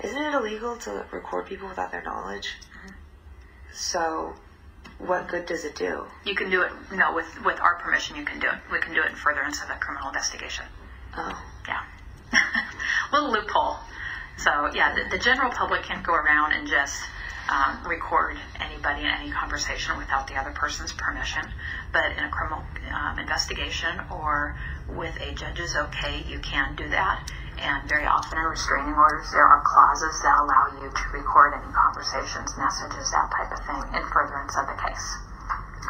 Isn't it illegal to record people without their knowledge? Mm-hmm. So, what good does it do? You can do it, no, with our permission you can do it. We can do it in furtherance of a criminal investigation. Oh. Yeah. Little loophole. So, yeah, the general public can't go around and just record anybody in any conversation without the other person's permission. But in a criminal investigation or with a judge's okay, you can do that. And very often in restraining orders, there are clauses that allow you to record any conversations, messages, that type of thing, in furtherance of the case.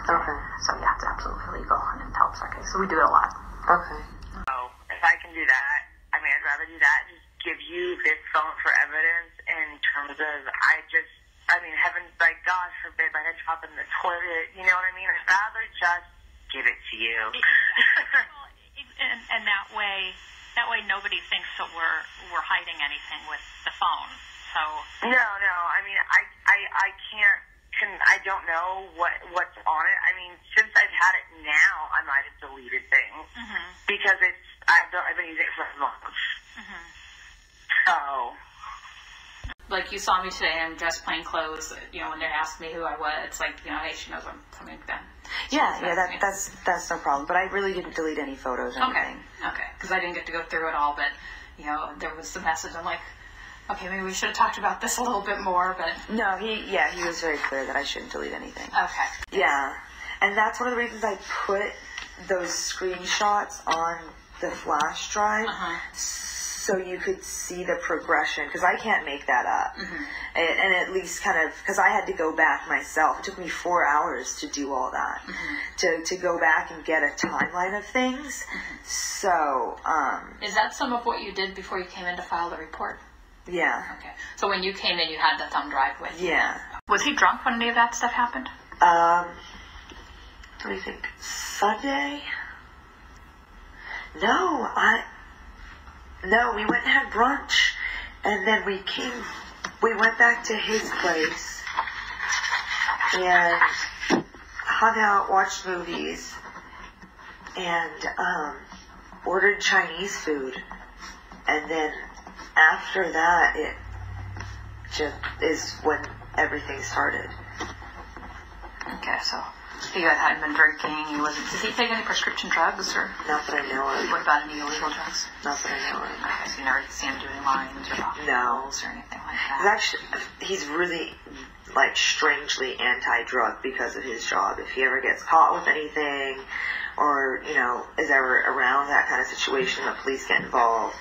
Okay. So, yeah, it's absolutely legal, and it helps our case. So we do it a lot. Okay. So if I can do that, I mean, I'd rather do that and just give you this phone for evidence in terms of, heaven, like, God forbid, like, I drop in the toilet, you know what I mean? I'd rather just give it to you. And that way nobody thinks that we're hiding anything with the phone. So no, I mean, I can't. I don't know what's on it. I mean, since I've had it now, I might have deleted things because I've been using it for a month. So, like, you saw me today. I'm dressed plain clothes. You know, when they asked me who I was, it's like, you know, hey, she knows I'm coming then. That's no problem. But I really didn't delete any photos or anything. Okay, because I didn't get to go through it all. But you know, there was the message. I'm like, okay, maybe we should have talked about this a little bit more. But no, he was very clear that I shouldn't delete anything. Okay. Yeah, and that's one of the reasons I put those screenshots on the flash drive. So you could see the progression, because I can't make that up. And at least kind of, because I had to go back myself. It took me 4 hours to do all that, to go back and get a timeline of things. So, is that some of what you did before you came in to file the report? Yeah. Okay. So when you came in, you had the thumb drive with you? Yeah. Was he drunk when any of that stuff happened? What do you think? Sunday? No, we went and had brunch, and then we went back to his place, and hung out, watched movies, and ordered Chinese food, and then after that, it just is when everything started. Okay, so he hadn't been drinking. Did he take any prescription drugs or? Not that I know of. What about any illegal drugs? Not that I know of. Okay, so you never see him doing lines or pills or anything like that. He's really, like, strangely anti-drug because of his job. If he ever gets caught with anything, or, you know, is ever around that kind of situation, the police get involved,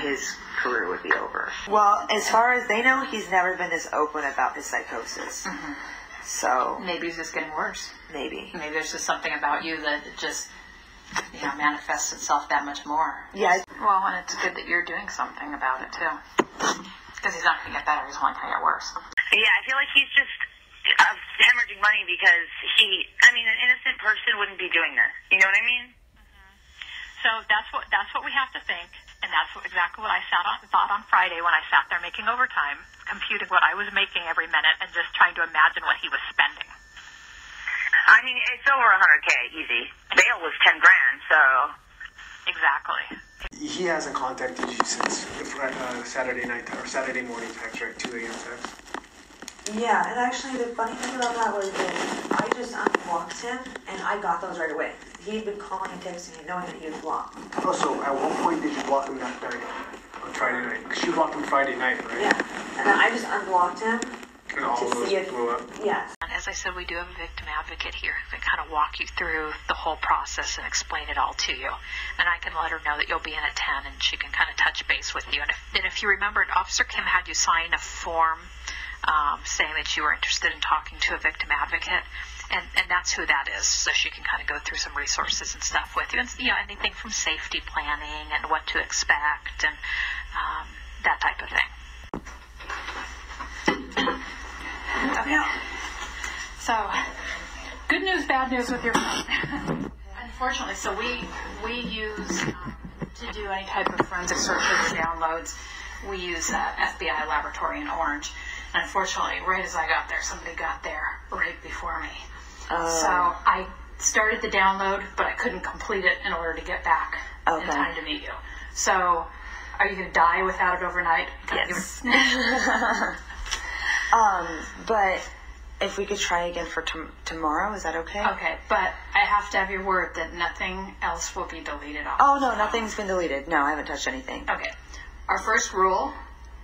his career would be over. Well, as far as they know, he's never been this open about his psychosis. So maybe it's just getting worse. Maybe there's just something about you that it just, you know, manifests itself that much more. Yeah. Well, and it's good that you're doing something about it too, because he's not going to get better. He's only going to get worse. Yeah, I feel like he's just hemorrhaging money because an innocent person wouldn't be doing this. You know what I mean? So that's what we have to think. And that's exactly what I thought on Friday when I sat there making overtime, computing what I was making every minute and just trying to imagine what he was spending. I mean, it's over $100K, easy. Bail was $10,000, so. Exactly. He hasn't contacted you since Saturday night or Saturday morning text, right? 2 a.m. text. Yeah, and actually the funny thing about that was that I just unblocked him, and I got those right away. He'd been calling and texting me knowing that he was blocked. Oh, so at what point did you block him that night? On Friday night? Because you blocked him Friday night, right? Yeah, and then I just unblocked him and all to those see if... blew up? Yes. As I said, we do have a victim advocate here who can kind of walk you through the whole process and explain it all to you. And I can let her know that you'll be in at 10, and she can kind of touch base with you. And if you remember, Officer Kim had you sign a form saying that you were interested in talking to a victim advocate, and that's who that is, so she can kind of go through some resources and stuff with you, and anything from safety planning and what to expect and that type of thing. Okay. So, good news, bad news with your phone. Unfortunately, so we use to do any type of forensic searches or downloads, we use FBI laboratory in Orange. Unfortunately, right as I got there, somebody got there right before me. So I started the download, but I couldn't complete it in order to get back in time to meet you. So Are you going to die without it overnight? Yes. But if we could try again for tomorrow, is that okay? Okay, but I have to have your word that nothing else will be deleted off. Oh, no, nothing's been deleted. No, I haven't touched anything. Okay. Our first rule,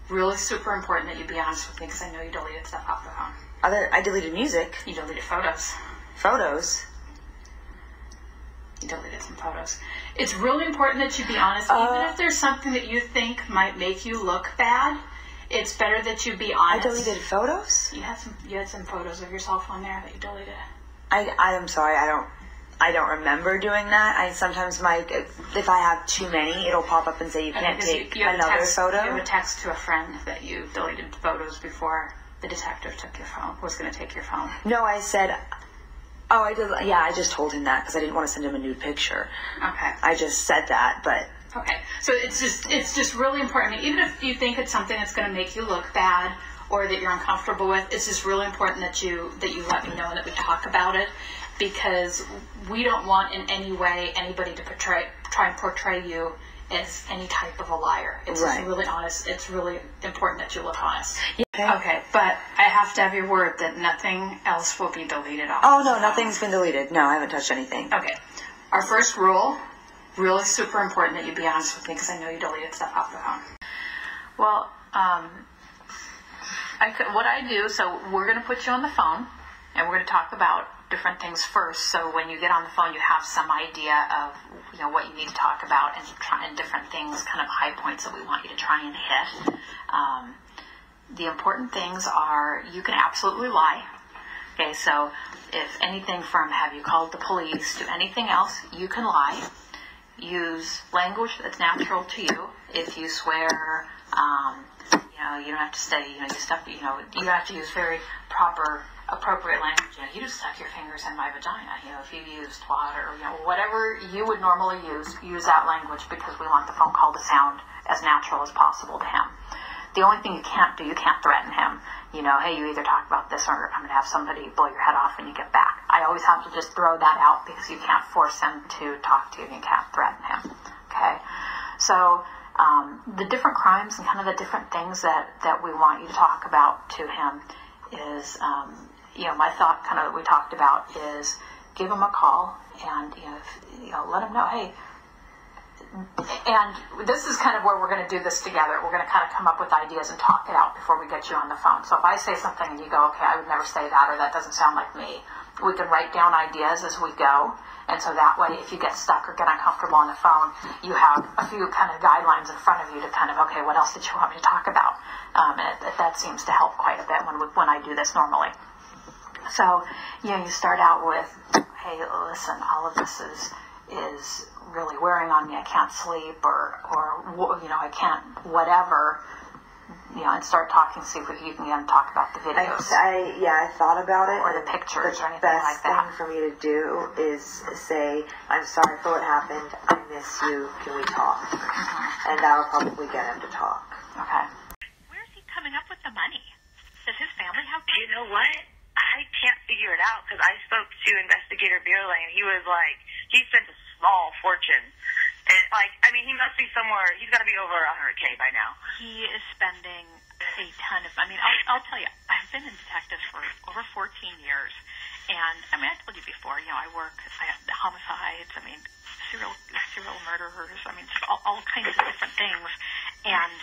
really super important that you be honest with me because I know you deleted stuff off the phone. I deleted music. You deleted photos. Photos? You deleted some photos. It's really important that you be honest. Even if there's something that you think might make you look bad, it's better that you be honest. I deleted photos? You had some photos of yourself on there that you deleted. I'm sorry, I don't remember doing that. Sometimes if I have too many, it'll pop up and say you can't take another photo. You have a text to a friend that you deleted photos before the detective was going to take your phone. No, I said, I did. Yeah, I just told him that because I didn't want to send him a nude picture. Okay. I just said that, but. Okay, so it's just really important. I mean, even if you think it's something that's going to make you look bad or that you're uncomfortable with, it's just really important that you let me know and that we talk about it, because we don't want in any way anybody to try and portray you as any type of a liar. It's just really honest. It's really important that you look honest. Okay, but I have to have your word that nothing else will be deleted off. Oh, no, nothing's been deleted. No, I haven't touched anything. Okay, our first rule, really super important that you be honest with me because I know you deleted stuff off the phone. Well, what I do, so we're going to put you on the phone and we're going to talk about different things first. So when you get on the phone, you have some idea of what you need to talk about and different things, kind of high points that we want you to try and hit. The important things are you can absolutely lie. Okay, so if anything from have you called the police to anything else, you can lie. Use language that's natural to you. If you swear, you don't have to say, you have to use very appropriate language. You just stuck your fingers in my vagina. If you use twat or, whatever you would normally use that language because we want the phone call to sound as natural as possible to him. The only thing you can't do, you can't threaten him. Hey, you either talk about this or I'm going to have somebody blow your head off when you get back. I always have to just throw that out because you can't force him to talk to you and you can't threaten him. Okay? So, the different crimes and kind of the different things that we want you to talk about to him is, my thought kind of that we talked about is give him a call and, let him know, hey, and this is kind of where we're going to do this together. We're going to kind of come up with ideas and talk it out before we get you on the phone. So if I say something and you go, okay, I would never say that, or that doesn't sound like me, we can write down ideas as we go. And so that way, if you get stuck or get uncomfortable on the phone, you have a few kind of guidelines in front of you to kind of, okay, what else did you want me to talk about? And that seems to help quite a bit when I do this normally. So, you start out with, hey, listen, all of this is really wearing on me. I can't sleep or I can't whatever, and start talking, see if you can talk about the videos. I thought about it. Or the pictures or anything like that. The best thing for me to do is say, I'm sorry for what happened. I miss you. Can we talk? Mm-hmm. And that'll probably get him to talk. Okay. Where's he coming up with the money? Does his family have money? You know what? I can't figure it out because I spoke to Investigator Beerley and he was like, he spent a small fortune. And he must be somewhere, he's got to be over 100K by now. He is spending a ton of, I'll tell you, I've been in detectives for over 14 years. And, I told you before, I work homicides, serial murderers, just all kinds of different things. And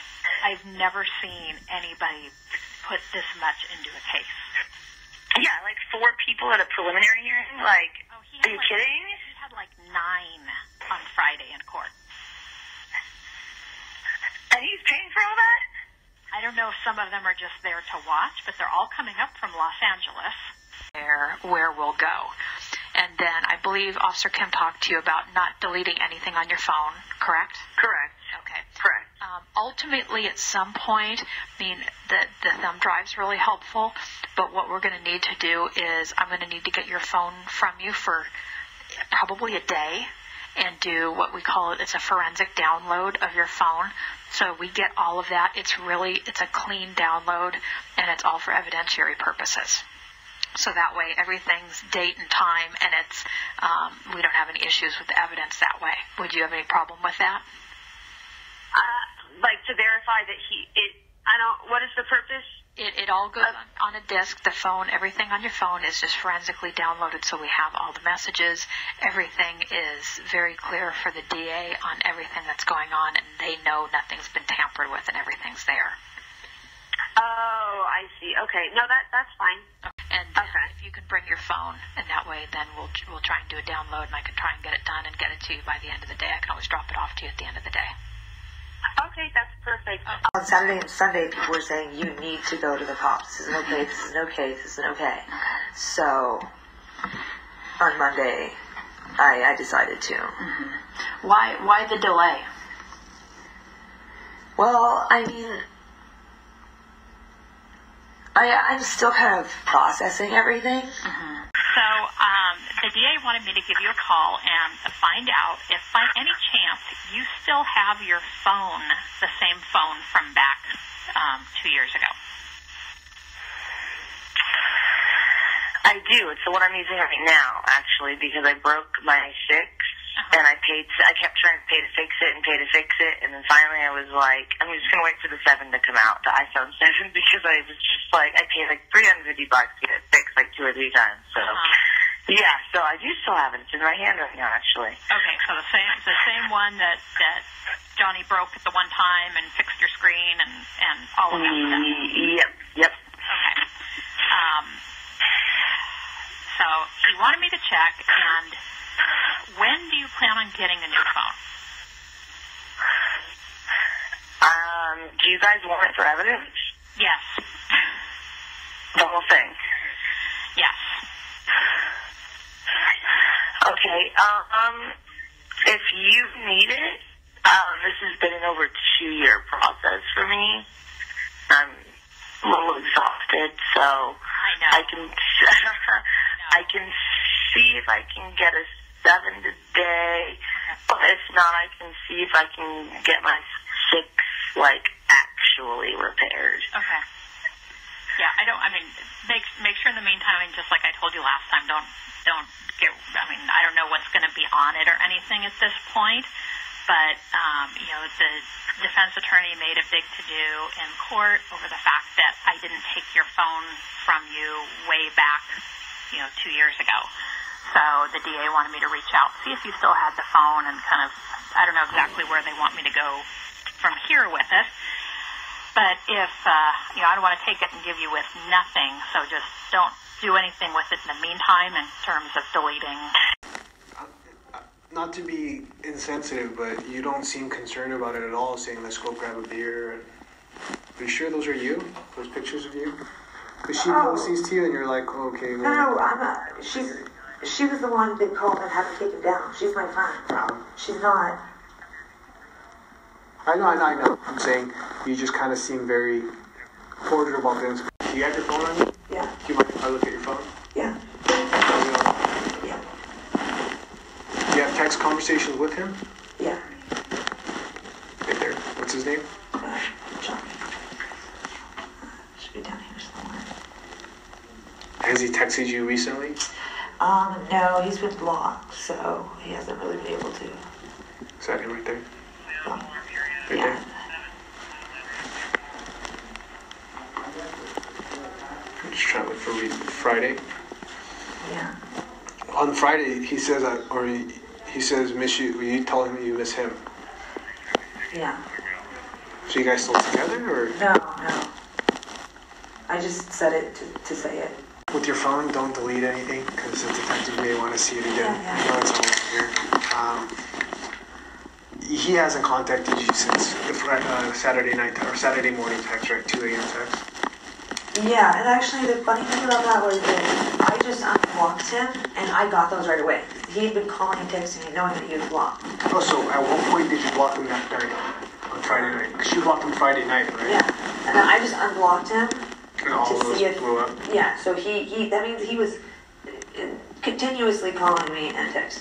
I've never seen anybody put this much into a case. Yeah, 4 people at a preliminary hearing? Are you kidding? He had 9 on Friday in court. And he's paying for all that? I don't know if some of them are just there to watch, but they're all coming up from Los Angeles. Where we'll go. And then I believe Officer Kim talked to you about not deleting anything on your phone, correct? Correct. Okay. Correct. Ultimately, at some point, the thumb drive's really helpful, but what we're going to need to do is I'm going to need to get your phone from you for probably a day and do what we call it's a forensic download of your phone. So we get all of that. It's a clean download, and it's all for evidentiary purposes. So that way, everything's date and time, and it's we don't have any issues with the evidence that way. Would you have any problem with that? like, to verify that what is the purpose? It all goes on a disk. The phone, everything on your phone is just forensically downloaded, so we have all the messages. Everything is very clear for the DA on everything that's going on, and they know nothing's been tampered with and everything's there. Oh, I see. Okay. No, that's fine. And if you can bring your phone, and that way then we'll try and do a download, and I can try and get it done and get it to you by the end of the day. I can always drop it off to you at the end of the day. Okay, that's perfect. On Saturday and Sunday, people were saying, you need to go to the cops. This isn't okay, this isn't okay, this isn't okay. So, on Monday, I decided to. Mm-hmm. Why the delay? Well, I mean, I'm still kind of processing everything. Mm-hmm. So, the DA wanted me to give you a call and find out if by any chance you still have your phone, the same phone from back 2 years ago. I do. It's the one I'm using right now, actually, because I broke my 6, and I kept trying to pay to fix it, and then finally I was like, I'm just going to wait for the 7 to come out, the iPhone 7, because I was just like, I paid like $350 to get it fixed like 2 or 3 times, so... Yeah, so I do still have it. It's in my hand right now, actually. Okay, so the same one that Johnny broke at the one time and fixed your screen and all of that stuff. Yep. Okay. So he wanted me to check, and when do you plan on getting a new phone? Do you guys want it for evidence? Yes. The whole thing? Yes. Okay, if you need it, this has been an over 2-year process for me. I'm a little exhausted, so I can see if I can get a 7 today, but if not, I can see if I can get my 6, actually repaired. Okay. Yeah, make sure in the meantime, and just like I told you last time, don't get, I don't know what's going to be on it or anything at this point, but, the defense attorney made a big to-do in court over the fact that I didn't take your phone from you way back, 2 years ago. So the DA wanted me to reach out, see if you still had the phone, and kind of, I don't know exactly where they want me to go from here with it. But if, I don't want to take it and give you with nothing, so just don't do anything with it in the meantime in terms of deleting. Not to be insensitive, but you don't seem concerned about it at all, saying, let's go grab a beer. Are you sure those are you? Those pictures of you? Because she posts these to you and you're like, oh, okay. No, I'm not. She was the one that called and had to take him down. She's my friend. She's not. I know. I'm saying you just kind of seem very cordial about things. Do you have your phone on you? Yeah. Do you mind if I look at your phone? Yeah. Yeah. Do you have text conversations with him? Yeah. Right there. What's his name? John. Should be down here somewhere. Has he texted you recently? No, he's been blocked, so he hasn't really been able to. Is that him right there? Right Yeah. there. I'm just trying to look for Friday. Yeah. On Friday, he says he says miss you. You tell him you miss him. Yeah. So you guys still together, or? No. I just said it to say it. With your phone, don't delete anything because the detective may want to see it again. Yeah. I know it's all here. He hasn't contacted you since the Saturday night or Saturday morning text, right? 2 a.m. text. Yeah, and actually the funny thing about that was that I just unblocked him, and I got those right away. He'd been calling and texting me knowing that he was blocked. Oh, so at what point did you block him that night? On Friday night? Because you blocked him Friday night, right? Yeah, and then I just unblocked him. And all of those blew up? Yeah, so that means he was continuously calling me and texting.